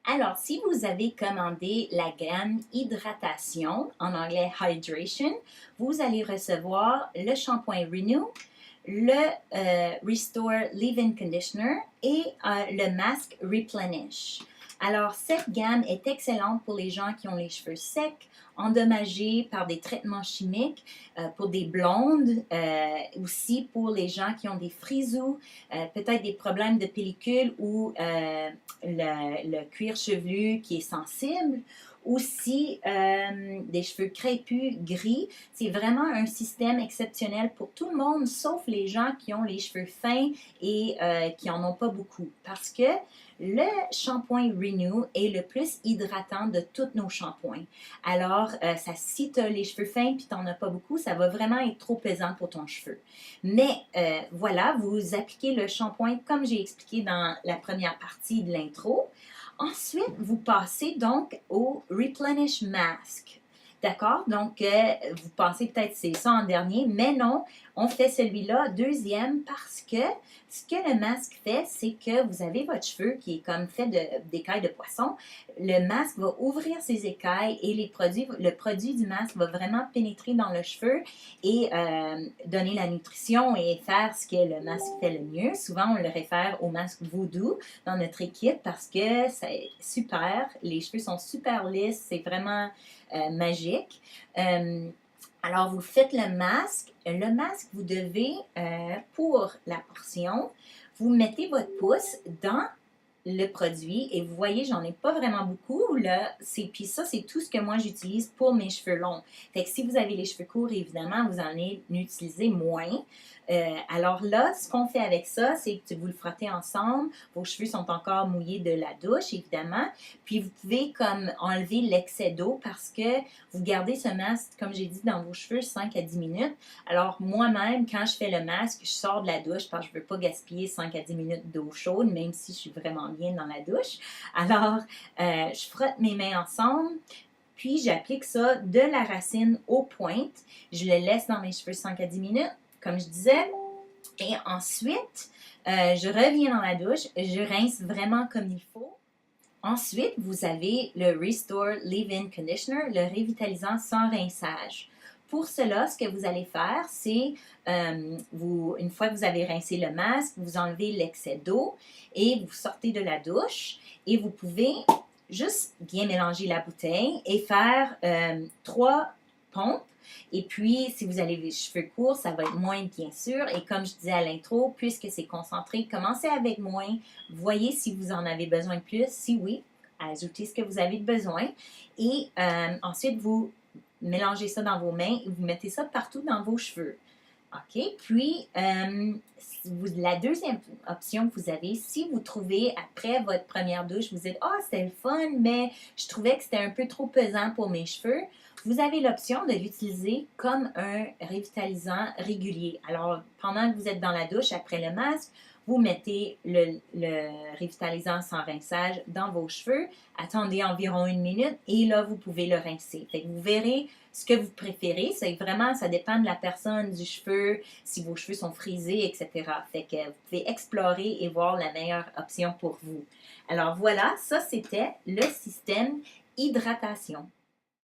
Alors, si vous avez commandé la gamme Hydratation, en anglais Hydration, vous allez recevoir le shampoing Renew, le Restore Leave-In Conditioner et le masque Replenish. Alors, cette gamme est excellente pour les gens qui ont les cheveux secs, endommagés par des traitements chimiques, pour des blondes, aussi pour les gens qui ont des frisous, peut-être des problèmes de pellicule ou le cuir chevelu qui est sensible. Aussi, des cheveux crépus, gris. C'est vraiment un système exceptionnel pour tout le monde, sauf les gens qui ont les cheveux fins et qui n'en ont pas beaucoup. Parce que le shampoing Renew est le plus hydratant de tous nos shampoings. Alors, si tu as les cheveux fins et tu n'en as pas beaucoup, ça va vraiment être trop pesant pour ton cheveu. Mais voilà, vous appliquez le shampoing comme j'ai expliqué dans la première partie de l'intro. Ensuite, vous passez donc au Replenish Mask. D'accord? Donc, vous pensez peut-être que c'est ça en dernier, mais non, on fait celui-là deuxième parce que ce que le masque fait, c'est que vous avez votre cheveu qui est comme fait d'écailles de poisson. Le masque va ouvrir ses écailles et le produit du masque va vraiment pénétrer dans le cheveu et donner la nutrition et faire ce que le masque fait le mieux. Souvent, on le réfère au masque Voodoo dans notre équipe parce que c'est super. Les cheveux sont super lisses, c'est vraiment magique. Alors, vous faites le masque. Le masque, vous devez, pour la portion, vous mettez votre pouce dans le produit et vous voyez, j'en ai pas vraiment beaucoup. Là, puis ça, c'est tout ce que moi j'utilise pour mes cheveux longs. Fait que si vous avez les cheveux courts, évidemment, vous en utilisez moins. Alors là, ce qu'on fait avec ça, c'est que vous le frottez ensemble. Vos cheveux sont encore mouillés de la douche, évidemment. Puis vous pouvez comme enlever l'excès d'eau parce que vous gardez ce masque, comme j'ai dit, dans vos cheveux 5 à 10 minutes. Alors moi-même, quand je fais le masque, je sors de la douche parce que je ne veux pas gaspiller 5 à 10 minutes d'eau chaude, même si je suis vraiment bien dans la douche. Alors, je frotte mes mains ensemble. Puis, j'applique ça de la racine aux pointes. Je le laisse dans mes cheveux 5 à 10 minutes, comme je disais. Et ensuite, je reviens dans la douche. Je rince vraiment comme il faut. Ensuite, vous avez le Restore Leave-In Conditioner, le révitalisant sans rinçage. Pour cela, ce que vous allez faire, c'est, une fois que vous avez rincé le masque, vous enlevez l'excès d'eau et vous sortez de la douche et vous pouvez juste bien mélanger la bouteille et faire 3 pompes. Et puis, si vous avez les cheveux courts, ça va être moins, bien sûr. Et comme je disais à l'intro, puisque c'est concentré, commencez avec moins. Voyez si vous en avez besoin de plus. Si oui, ajoutez ce que vous avez besoin. Et ensuite, vous mélangez ça dans vos mains et vous mettez ça partout dans vos cheveux. OK? Puis, la deuxième option que vous avez, si vous trouvez après votre première douche, vous dites « Ah, c'était le fun, mais je trouvais que c'était un peu trop pesant pour mes cheveux », vous avez l'option de l'utiliser comme un révitalisant régulier. Alors, pendant que vous êtes dans la douche, après le masque, vous mettez le révitalisant sans rinçage dans vos cheveux, attendez environ 1 minute et là, vous pouvez le rincer. Fait que vous verrez ce que vous préférez. C'est vraiment, ça dépend de la personne, du cheveu, si vos cheveux sont frisés, etc. Fait que vous pouvez explorer et voir la meilleure option pour vous. Alors voilà, ça c'était le système hydratation.